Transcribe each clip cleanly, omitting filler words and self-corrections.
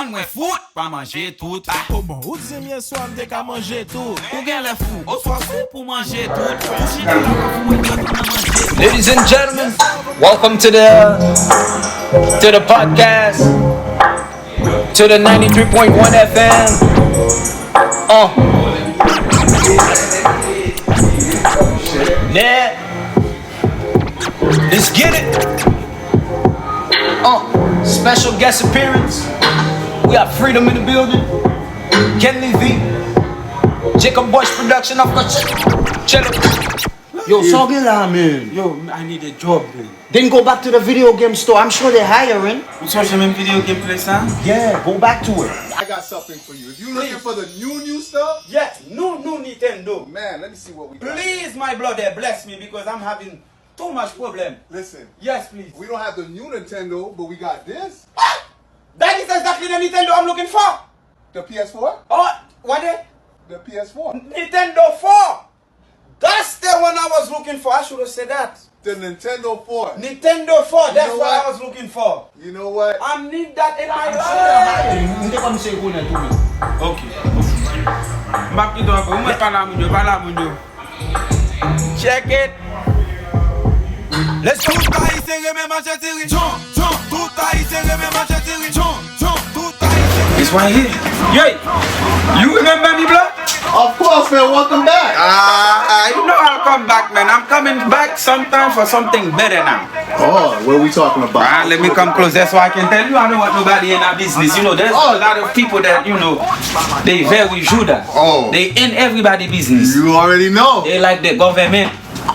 Mwen fout, pa manje tout. Oh bon, ou di mye swam de ka manje tout. Ou gen le fou, ou swa fou pou manje tout. Ou si nan la fou mwen tout manje tout. Ladies and gentlemen, welcome to the podcast, to the 93.1 FM. Yeah, let's get it. Special guest appearance. We got Freedom in the building. Kenley V. Jacob Boyce production of course. Cello. Yo, Soggy man. Yo, I need a job, man. Then go back to the video game store. I'm sure they're hiring. You search them in video game place, huh? Yeah, go back to it. I got something for you. If you looking for the new stuff, Yes, new Nintendo. man, let me see what we got. Please, my brother, bless me because I'm having too much problem. Listen, Yes, please. we don't have the new Nintendo, but we got this. That is exactly the Nintendo I'm looking for. The PS4? Oh, what the? The PS4. Nintendo 4. That's the one I was looking for. I should have said that. The Nintendo 4. Nintendo 4. That's know what what? I was looking for. You know what? I need that in my life. Ok. Mbap ki do ako, mwen pala moun yo. Check it. Let's go. This one here. Yay! You remember me, blood? Of course, man. Welcome back. You know I'll come back, man. I'm coming back sometime for something better now. Oh, what are we talking about? Let me come close. That's why I can tell you I don't want nobody in our business. You know, there's a lot of people that, you know, they very Judah. Oh. They in everybody business. You already know. They like the government.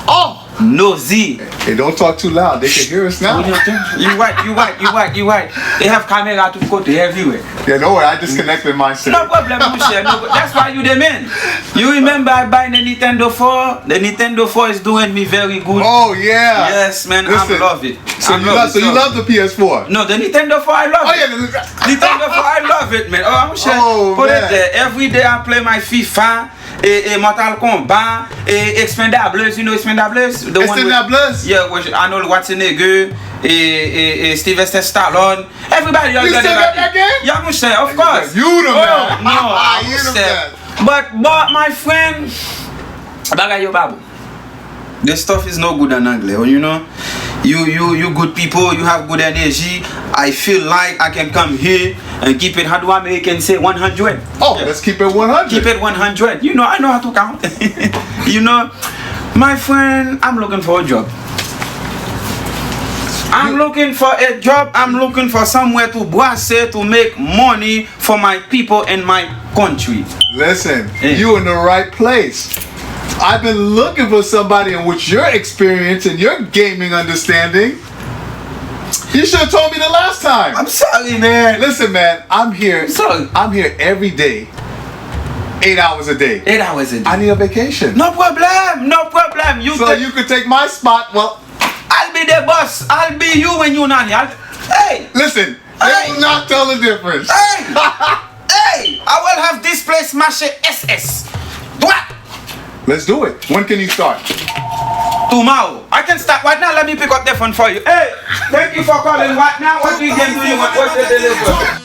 Oh. No Z. Hey, don't talk too loud. They can hear us now. You white. They have camera to go to everywhere. Yeah, don't worry. I disconnected mine. No problem, Michelle. No, that's why you the man. You remember I buy the Nintendo 4? The Nintendo 4 is doing me very good. Oh, yeah. Yes, man. Listen, I love it. So you love the PS4? No, the Nintendo 4, I love it. Yeah. Nintendo 4, I love it, man. Oh, I'm sure. Oh, Put man. it there. Every day I play my FIFA, Mortal Kombat, Expendables. You know Expendables? The one with- Expendables? Yeah, with Arnold Schwarzenegger, Sylvester Stallone. Everybody else. You still got that game? Yeah, I'm sure, of course. You the man. No, You the man. But my friend, bagay yo babu. The stuff is no good in Anglais, you know. You good people, you have good energy. I feel like I can come here and keep it. How do American say 100? Oh, let's keep it 100. Keep it 100. You know, I know how to count. You know, my friend, I'm looking for a job. I'm looking for a job. I'm looking for somewhere to boise to make money for my people and my country. Listen, Yeah. you in the right place. I've been looking for somebody in which your experience and your gaming understanding. You should have told me the last time. I'm sorry, man. Listen, man, I'm here. Sorry. I'm here every day. 8 hours a day. 8 hours a day. I need a vacation. No problem. No problem. You So you could take my spot. Well, I'll be the boss. I'll be you when you're not here. Hey. listen, Hey. they will not tell the difference. Hey. Hey. I will have this place marché SS. What? Let's do it. When can you start? Tomorrow. I can start right now. Let me pick up the phone for you. Hey. Thank you for calling. What now? What we can do? You want? What's the delivery?